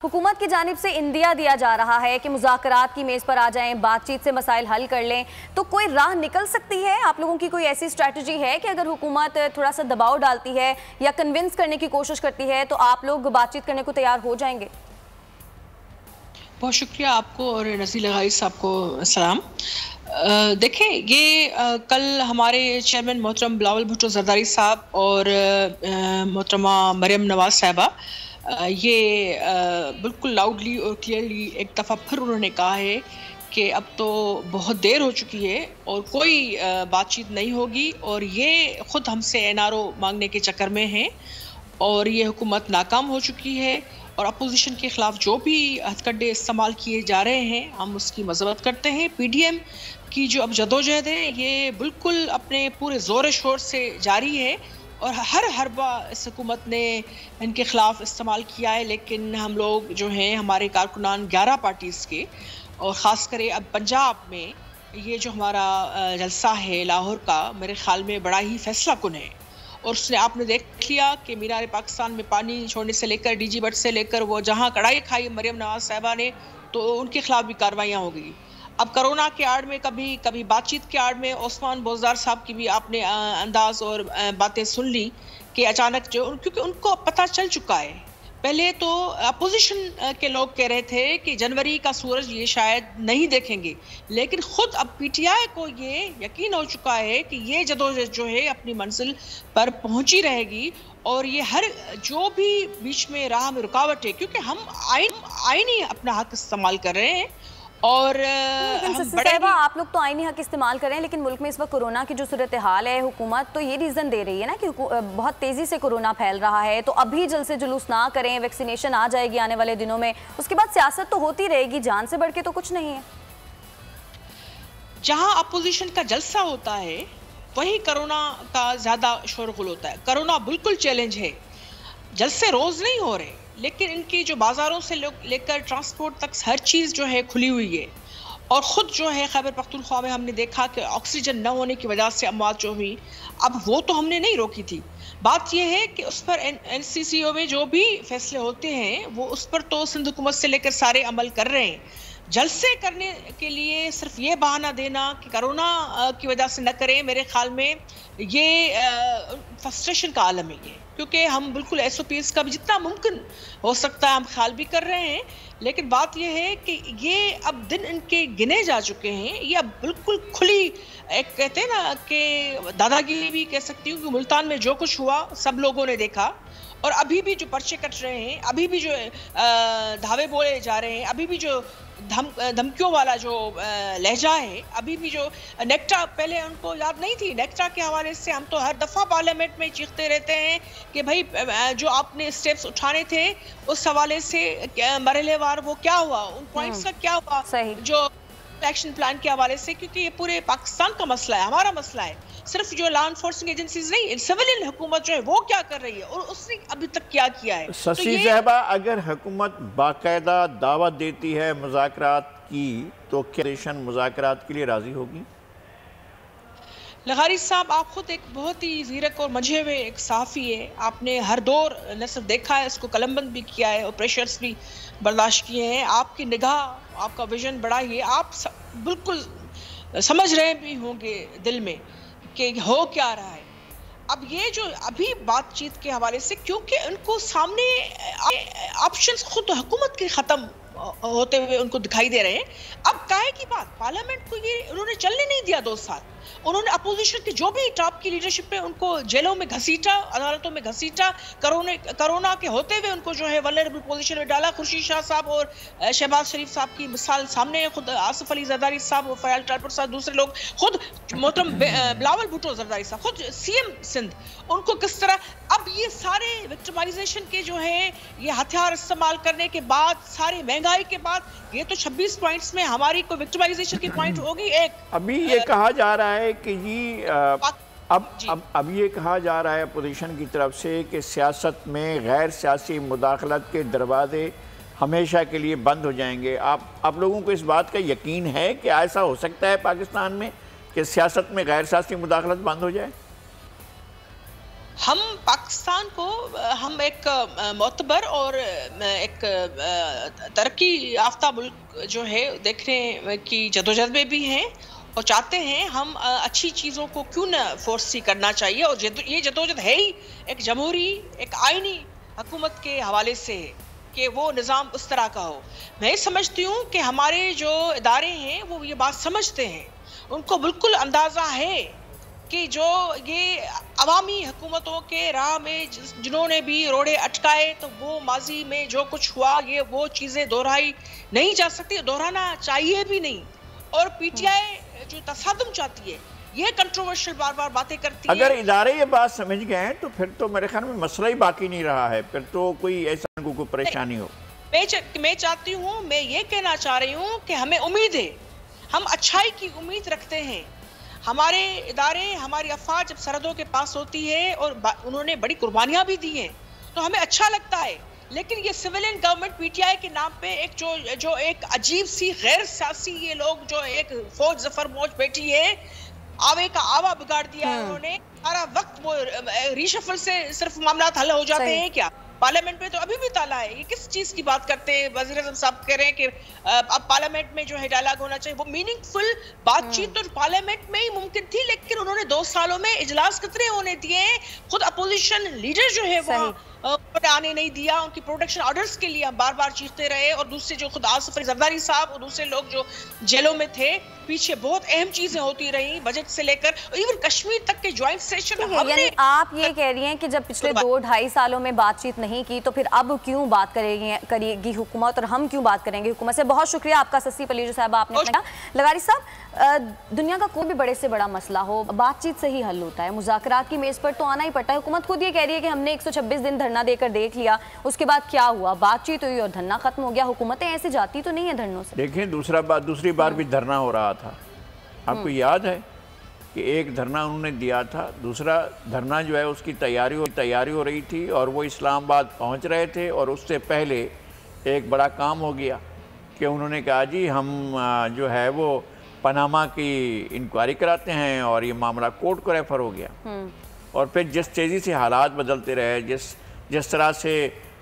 हुकूमत की जानिब से इंदिया दिया जा रहा है कि मुज़ाकरात की मेज़ पर आ जाएं, बातचीत से मसाइल हल कर लें, तो कोई राह निकल सकती है? आप लोगों की कोई ऐसी स्ट्रैटेजी है कि अगर हुकूमत थोड़ा सा दबाव डालती है या कन्विंस करने की कोशिश करती है तो आप लोग बातचीत करने को तैयार हो जाएंगे? बहुत शुक्रिया आपको और नज़ीर लगाई साहब को सलाम। देखें, ये कल हमारे चेयरमैन मोहतरम बिलावल भुट्टो जरदारी साहब और मोहतरमा मरियम नवाज साहबा ये बिल्कुल लाउडली और क्लियरली एक दफ़ा फिर उन्होंने कहा है कि अब तो बहुत देर हो चुकी है और कोई बातचीत नहीं होगी, और ये ख़ुद हमसे एनआरओ मांगने के चक्कर में हैं और ये हुकूमत नाकाम हो चुकी है। और अपोजिशन के ख़िलाफ़ जो भी हथकंडे इस्तेमाल किए जा रहे हैं हम उसकी मज़म्मत करते हैं। पीडीएम की जो अब जदोजहद है ये बिल्कुल अपने पूरे ज़ोर शोर से जारी है और हर हरबा इस हुकूमत ने इनके ख़िलाफ़ इस्तेमाल किया है, लेकिन हम लोग जो हैं हमारे कारकुनान 11 पार्टीज़ के और ख़ास कर अब पंजाब में ये जो हमारा जलसा है लाहौर का, मेरे ख़्याल में बड़ा ही फैसला कुन है। और उसने आपने देख लिया कि मीनार पाकिस्तान में पानी छोड़ने से लेकर डीजी भट्ट से लेकर वो जहाँ कड़ाई खाई मरियम नवाज साहिबा ने, तो उनके खिलाफ भी कार्रवाइयाँ हो गई। अब कोरोना के आड़ में कभी बातचीत के आड़ में ओस्मान बोजदार साहब की भी आपने अंदाज और बातें सुन ली कि अचानक जो क्योंकि उनको पता चल चुका है। पहले तो अपोजिशन के लोग कह रहे थे कि जनवरी का सूरज ये शायद नहीं देखेंगे, लेकिन खुद अब पीटीआई को ये यकीन हो चुका है कि ये जदोजहद जो है अपनी मंजिल पर पहुंची रहेगी और ये हर जो भी बीच में राह में रुकावट है, क्योंकि हम आईनी अपना हक इस्तेमाल कर रहे हैं और आप लोग तो आईनी हक इस्तेमाल कर रहे हैं, लेकिन मुल्क में इस वक्त कोरोना की जो सूरत हाल है हुकूमत तो ये रीज़न दे रही है ना कि बहुत तेज़ी से कोरोना फैल रहा है, तो अभी जल्द से जुलूस ना करें, वैक्सीनेशन आ जाएगी आने वाले दिनों में, उसके बाद सियासत तो होती रहेगी, जान से बढ़ के तो कुछ नहीं है। जहाँ अपोजिशन का जलसा होता है वही कोरोना का ज़्यादा शोरगुल होता है। कोरोना बिल्कुल चैलेंज है, जलसे रोज़ नहीं हो रहे, लेकिन इनकी जो बाज़ारों से लेकर ट्रांसपोर्ट तक हर चीज़ जो है खुली हुई है। और ख़ुद जो है खैबर पख्तूनख्वा में हमने देखा कि ऑक्सीजन न होने की वजह से अमवात जो हुई, अब वो तो हमने नहीं रोकी थी। बात यह है कि उस पर एनसीसीओ में जो भी फैसले होते हैं वो उस पर तो सिंध हुकूमत से लेकर सारे अमल कर रहे हैं। जलसे करने के लिए सिर्फ ये बहाना देना कि कोरोना की वजह से न करें, मेरे ख्याल में ये फ्रस्ट्रेशन का आलम है ये, क्योंकि हम बिल्कुल SOPs का भी जितना मुमकिन हो सकता है हम ख्याल भी कर रहे हैं, लेकिन बात यह है कि ये अब दिन इनके गिने जा चुके हैं। ये अब बिल्कुल खुली एक कहते हैं ना कि दादागिरी भी कह सकती हूँ कि मुल्तान में जो कुछ हुआ सब लोगों ने देखा, और अभी भी जो पर्चे कट रहे हैं, अभी भी जो धावे बोले जा रहे हैं, अभी भी जो धमकियों वाला जो लहजा है, अभी भी जो नेक्टा, पहले उनको याद नहीं थी, नेक्टा के हवाले से हम तो हर दफ़ा पार्लियामेंट में चीखते रहते हैं कि भाई जो आपने स्टेप्स उठाने थे उस हवाले से मरहलेवार वो क्या हुआ, उन पॉइंट्स का क्या हुआ जो एक्शन प्लान के हवाले से, क्योंकि ये पूरे पाकिस्तान का मसला है, हमारा मसला है। सिर्फ जो लॉ एनफोर्सिंग एजेंसीज नहीं, सिविलियन हुकूमत जो है वो क्या कर रही है और उसने अभी तक क्या किया है। शशि साहबा, अगर हुकूमत बाकायदा दावत देती है मुज़ाकरात की, तो क्या मुज़ाकरात के लिए राजी होगी? लगारी साहब, आप खुद एक बहुत ही ज़ीरक और मंझे हुए एक सहाफ़ी है, आपने हर दौर न सिर्फ देखा है, उसको कलमबंद भी किया है और प्रेशर्स भी बर्दाश्त किए हैं। आपकी निगाह, आपका विजन बड़ा ही है, आप बिल्कुल समझ रहे भी होंगे दिल में कि हो क्या रहा है। अब ये जो अभी बातचीत के हवाले से, क्योंकि उनको सामने ऑप्शंस खुद हुकूमत के ख़त्म होते हुए उनको दिखाई दे रहे हैं। अब काहे की बात, पार्लियामेंट को ये उन्होंने चलने नहीं दिया 2 साल। उन्होंने अपोजिशन के जो भी टॉप की लीडरशिप पे उनको जेलों में घसीटा, अदालतों में घसीटा, कोरोना के होते हुए उनको जो है वल्नरेबल पोजीशन में डाला। खुर्शीद शाह साहब और शहबाज शरीफ साहब की मिसाल सामने है, खुद आसिफ अली जरदारी साहब और फयाल टालपुर साहब, दूसरे लोग, खुद मोहतरम बिलावल भुट्टो जरदारी साहब, खुद CM सिंध, उनको किस तरह अब ये सारे विक्टिमाइजेशन के जो है ये हथियार इस्तेमाल करने के बाद, सारी महंगाई के बाद, ये तो 26 पॉइंट्स में हमारी कोई विक्टिमाइजेशन की पॉइंट होगी एक। अभी ये कहा जा रहा है कि जी अब ये कहा जा रहा है अपोजिशन की तरफ से कि सियासत में गैर सियासी मुदाखलत के दरवाजे हमेशा के लिए बंद हो जाएंगे। आप लोगों को इस बात का यकीन है कि ऐसा हो सकता है पाकिस्तान में कि सियासत में गैर सियासी मुदाखलत बंद हो जाए? हम पाकिस्तान को हम एक मोतबर और एक तरक्की याफ्ता मुल्क जो है देखने की जदोजहद में भी हैं और चाहते हैं हम अच्छी चीज़ों को क्यों न फोर्स करना चाहिए। और ये जदोजहद है ही एक जमहूरी एक आईनी हुकूमत के हवाले से है कि वो निज़ाम उस तरह का हो। मैं समझती हूँ कि हमारे जो इदारे हैं वो ये बात समझते हैं, उनको बिल्कुल अंदाज़ा है कि जो ये अवामी हुकूमतों के राह में जिन्होंने भी रोड़े अटकाए, तो वो माजी में जो कुछ हुआ ये वो चीज़ें दोहराई नहीं जा सकती, दोहराना चाहिए भी नहीं। और पीटीआई जो तसादुम चाहती है, ये कंट्रोवर्शियल बार बार बातें करती है। अगर इदारे ये बात समझ गए हैं तो फिर तो मेरे ख्याल में मसला ही बाकी नहीं रहा है, फिर तो कोई ऐसा कोई परेशानी हो। मैं चाहती हूँ, मैं ये कहना चाह रही हूँ कि हमें उम्मीद है, हम अच्छाई की उम्मीद रखते हैं। हमारे इदारे, हमारी अफवाज जब सरहदों के पास होती है और उन्होंने बड़ी कुर्बानियां भी दी हैं तो हमें अच्छा लगता है। लेकिन ये सिविलियन गवर्नमेंट पीटीआई के नाम पे एक जो एक अजीब सी गैर सियासी ये लोग जो एक फौज जफर मौज बैठी है, आवे का आवा बिगाड़ दिया है उन्होंने। सारा वक्त वो रीशफल से सिर्फ मामला हल हो जाते हैं क्या? पार्लियामेंट में तो अभी भी ताला है। ये किस चीज की बात करते हैं? वज़ीर आज़म साहब कह रहे हैं कि अब पार्लियामेंट में जो है डायलॉग होना चाहिए। वो मीनिंगफुल बातचीत तो पार्लियामेंट में ही मुमकिन थी, लेकिन उन्होंने 2 सालों में इजलास कितने होने दिए। खुद अपोजिशन लीडर जो है वो आने नहीं दिया, उनकी प्रोटेक्शन ऑर्डर्स के लिए हम बार बार चीखते रहे। और दूसरे जो खुद आसिफ अली जरदारी साहब और दूसरे लोग जो जेलों में थे, पीछे बहुत अहम चीजें होती रही, बजट से लेकर इवन कश्मीर तक के ज्वाइंट सेशन। यानी आप ये कह रही हैं कि जब पिछले 2-2.5 सालों में बातचीत नहीं की तो फिर अब क्यों बात करेगी हुकूमत, और हम क्यों बात करेंगे हुकूमत से। बहुत शुक्रिया आपका सस्सी पलीजो साहब, आपने कहा। लगारी साहब, दुनिया का कोई भी बड़े से बड़ा मसला हो, बातचीत से ही हल होता है, मुज़ाकरात की मेज पर तो आना ही पड़ता है। हुकूमत खुद ये कह रही है कि हमने 126 दिन धरना देकर देख लिया, उसके बाद क्या हुआ, बातचीत हुई और धरना खत्म हो गया। हुकूमतें ऐसे जाती तो नहीं है धरनों से। देखें, दूसरी बार भी धरना हो रहा था, आपको याद है कि एक धरना उन्होंने दिया था, दूसरा धरना जो है उसकी तैयारी हो रही थी और वो इस्लामाबाद पहुंच रहे थे। और उससे पहले एक बड़ा काम हो गया कि उन्होंने कहा जी हम जो है वो पनामा की इंक्वायरी कराते हैं, और ये मामला कोर्ट को रेफर हो गया। और फिर जिस तेज़ी से हालात बदलते रहे, जिस तरह से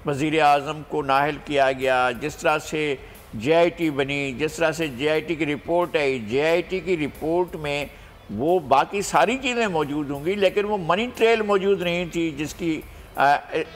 वज़ीर आज़म को नाअहल किया गया, जिस तरह से JIT बनी, जिस तरह से JIT की रिपोर्ट आई, JIT की रिपोर्ट में वो बाकी सारी चीज़ें मौजूद होंगी, लेकिन वो मनी ट्रेल मौजूद नहीं थी जिसकी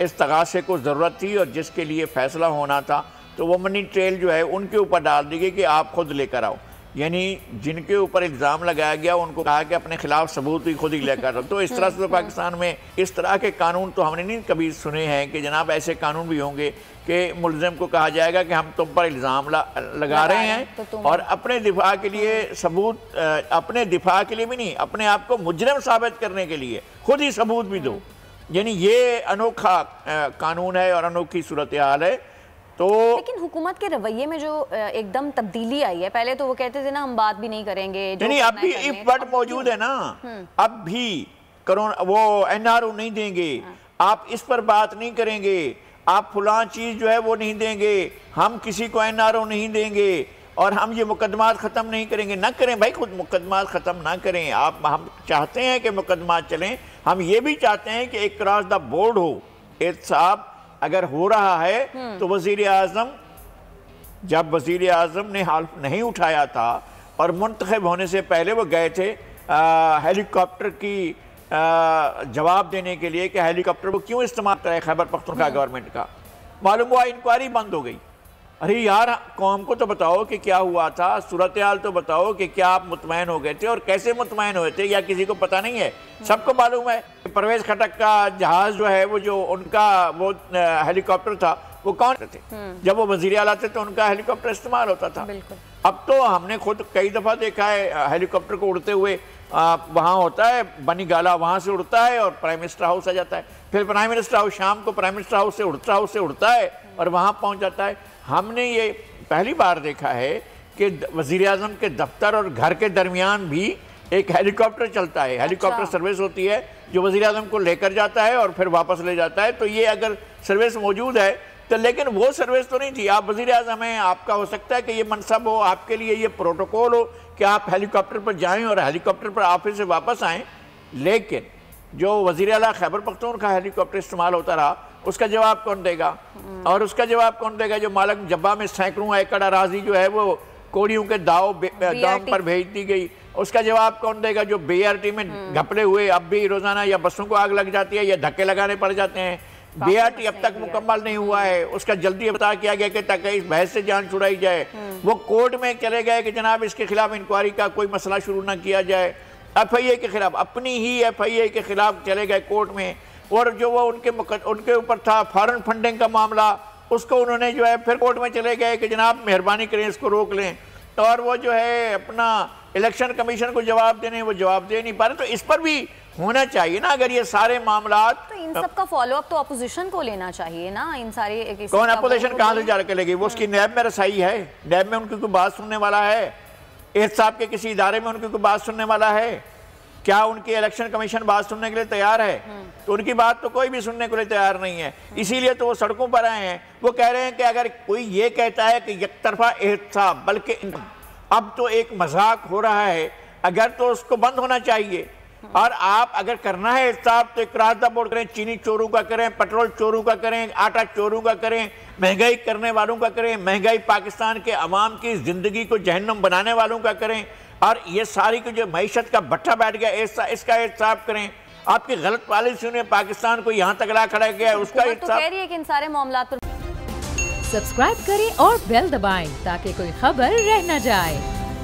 इस तगासे को ज़रूरत थी और जिसके लिए फ़ैसला होना था। तो वो मनी ट्रेल जो है उनके ऊपर डाल दी गई कि आप खुद लेकर आओ, यानी जिनके ऊपर इल्ज़ाम लगाया गया उनको कहा कि अपने खिलाफ सबूत ही खुद ही लेकर आओ। तो इस तरह से तो पाकिस्तान में इस तरह के कानून तो हमने नहीं कभी सुने हैं कि जनाब ऐसे कानून भी होंगे कि मुलज़िम को कहा जाएगा कि हम तुम पर इल्ज़ाम लगा रहे हैं तो और अपने दिफा के लिए सबूत, अपने दिफा के लिए भी नहीं, अपने आप को मुजरिम साबित करने के लिए खुद ही सबूत भी दो। यानी ये अनोखा कानून है और अनोखी सूरत हाल है। तो लेकिन हुकूमत के रवैये में जो एकदम तब्दीली आई है, पहले तो वो कहते थे ना हम बात भी नहीं करेंगे, नहीं अब भी इफ बट मौजूद है ना, अब भी कोरोना वो NRO नहीं देंगे, आप इस पर बात नहीं करेंगे, आप फलां चीज़ जो है वो नहीं देंगे, हम किसी को NRO नहीं देंगे और हम ये मुकदमात ख़त्म नहीं करेंगे। ना करें भाई, खुद मुकदमात ख़त्म ना करें आप। हम चाहते हैं कि मुकदमात चलें, हम ये भी चाहते हैं कि एक क्रॉस द बोर्ड हो। एहतसाब अगर हो रहा है तो वज़ीर आज़म, जब वज़ीर आज़म ने हाल नहीं उठाया था और मुंतखब होने से पहले वो गए थे हेलीकॉप्टर की जवाब देने के लिए कि हेलीकॉप्टर को क्यों इस्तेमाल करे खैबर पख्तूनख्वा गवर्नमेंट का, मालूम हुआ इंक्वायरी बंद हो गई। अरे यार, कौम को तो बताओ कि क्या हुआ था, सूरत हाल तो बताओ कि क्या आप मुतमैन हो गए थे और कैसे मुतमैन हुए थे, या किसी को पता नहीं है? सबको मालूम है। परवेज खटक का जहाज जो है वो जो उनका वो हेलीकॉप्टर था वो कौन थे? जब वो वजीर आला थे तो उनका हेलीकॉप्टर इस्तेमाल होता था। अब तो हमने खुद कई दफ़ा देखा है हेलीकॉप्टर को उड़ते हुए, वहाँ होता है बनी गाला, वहाँ से उड़ता है और प्राइम मिनिस्टर हाउस आ जाता है, फिर प्राइम मिनिस्टर हाउस शाम को प्राइम मिनिस्टर हाउस से उड़ता है और वहाँ पहुँच जाता है। हमने ये पहली बार देखा है कि वज़ीर आज़म के दफ्तर और घर के दरमियान भी एक हेलीकॉप्टर चलता है। हेलीकॉप्टर सर्विस होती है जो वज़ीर आज़म को लेकर जाता है और फिर वापस ले जाता है। तो ये अगर सर्विस मौजूद है तो, लेकिन वो सर्विस तो नहीं थी। आप वज़ीर आज़म हैं, आपका हो सकता है कि ये मनसब हो, आपके लिए ये प्रोटोकॉल हो कि आप हेलीकॉप्टर पर जाएं और हेलीकॉप्टर पर ऑफिस से वापस आएँ, लेकिन जो वज़ीर आला खैबर पख्तूनख्वा हेलीकॉप्टर इस्तेमाल होता रहा, उसका जवाब कौन देगा? और उसका जवाब कौन देगा जो मालक जब्बा में सैकड़ों एकड़ अराजी जो है वो कोड़ियों के दाम पर भेज दी गई? उसका जवाब कौन देगा जो BRT में घपले हुए अब भी रोजाना या बसों को आग लग जाती है या धक्के लगाने पड़ जाते हैं? BRT अब तक मुकम्मल नहीं हुआ है, उसका जल्दी बता किया गया कि ताकि इस बहस से जान छुड़ाई जाए। वो कोर्ट में चले गए कि जनाब इसके खिलाफ इंक्वायरी का कोई मसला शुरू ना किया जाए। FIA के खिलाफ, अपनी ही FIA के खिलाफ चले गए कोर्ट में, और जो वो उनके ऊपर था फॉरेन फंडिंग का मामला, उसको उन्होंने जो है फिर कोर्ट में चले गए कि जनाब मेहरबानी करें इसको रोक लें। और वो जो है अपना इलेक्शन कमीशन को जवाब देने, वो जवाब दे नहीं पा रहे। तो इस पर भी होना चाहिए ना, अगर ये सारे मामला। तो इन सब का फॉलोअप तो अपोजिशन को लेना चाहिए ना, इन सारे। कौन अपोजिशन कहाँ से जा के लेगी? वो उसकी नैब में रसाई है, नैब में उनकी कोई बात सुनने वाला है? एहतसाब के किसी इदारे में उनकी कोई बात सुनने वाला है? क्या उनकी इलेक्शन कमीशन बात सुनने के लिए तैयार है? तो उनकी बात तो कोई भी सुनने के लिए तैयार नहीं है, इसीलिए तो वो सड़कों पर आए हैं। वो कह रहे हैं कि अगर कोई ये कहता है कि एकतरफा एहतसाब, बल्कि अब तो एक मजाक हो रहा है, अगर तो उसको बंद होना चाहिए। और आप अगर करना है एहतसाब तो इकरारदा बोर्ड करें, चीनी चोरों का करें, पेट्रोल चोरों का करें, आटा चोरों का करें, महंगाई करने वालों का करें, महंगाई पाकिस्तान के अवाम की जिंदगी को जहन्नम बनाने वालों का करें, और ये सारी की जो मईशत का भट्ठा बैठ गया इसका एहतसाब करें। आपकी गलत पॉलिसियों ने पाकिस्तान को यहाँ तक ला खड़ा किया है, उसका एहतसाब। तो कह रही है कि इन सारे मामलात पर सब्सक्राइब करें और बेल दबाएं ताकि कोई खबर रह न जाए।